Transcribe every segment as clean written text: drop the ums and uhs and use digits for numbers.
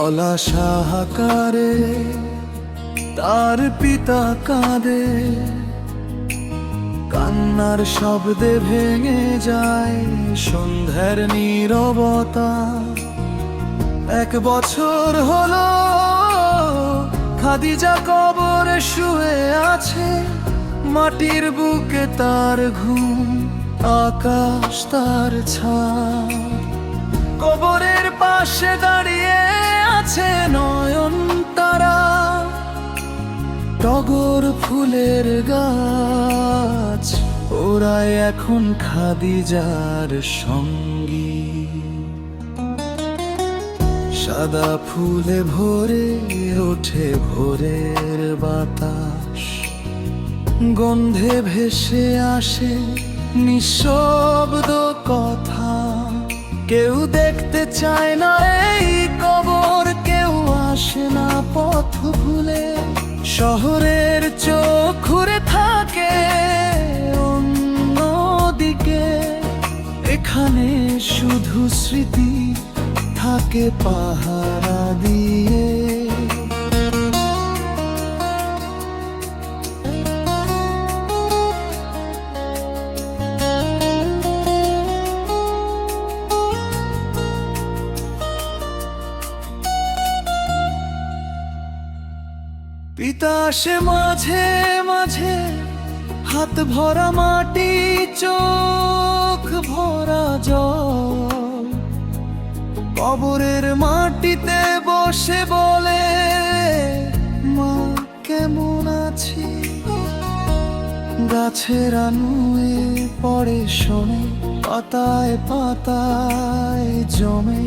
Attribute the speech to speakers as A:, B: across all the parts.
A: পলাশ হাহাকারে তার পিতা কাঁদে, কান্নার শব্দে ভেঙে যায় সন্ধ্যার নীরবতা। 1 বছর হলো খাদিজা কবরে শুয়ে আছে, মাটির বুকে তার ঘুম, আকাশ তার ছায়া। কবরের পাশে দাঁড়িয়ে আছে নয়নতারা, টগর ফুলের গাছ, ওরাই এখন খাদিজার সঙ্গী। সাদা ফুলে ভরে ওঠে ভোরের বাতাস, গন্ধে ভেসে আসে নিঃশব্দ কথা। কেউ দেখতে চায় না এই কবর, কেউ আসে না পথ ভুলে। শহরের চোখ ঘুরে থাকে অন্যদিকে, এখানে শুধু স্মৃতি থাকে পাহারা দিয়ে। পিতা আসে মাঝে মাঝে, হাত ভরা মাটি, চোখ ভরা জল। কবরের মাটিতে বসে বলে, মা কেমন আছি? গাছের নুয়ে পড়ে শোনে, পাতায় পাতায় জমে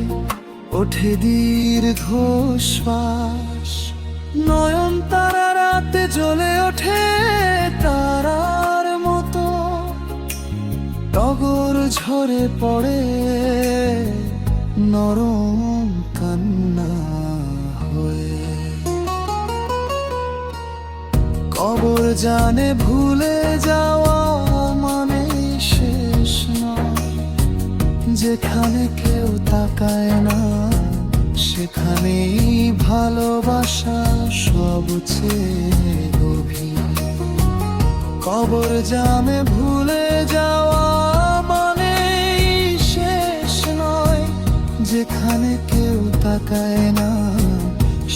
A: ওঠে দীর্ঘশ্বাস। নয়নতারা রাতে জ্বলে ওঠে তারার মতো, টগর ঝরে পড়ে নরম কান্না হয়ে। কবর জানে ভুলে যাওয়া মানে শেষ নয়, যেখানে কেউ তাকায় না সেখানেই ভালোবাসা সবচেয়ে গভীর। কবর জানে ভুলে যাওয়া মানে শেষ নয়, যেখানে কেউ তাকায় না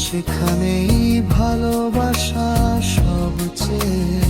A: সেখানেই ভালোবাসা সবচেয়ে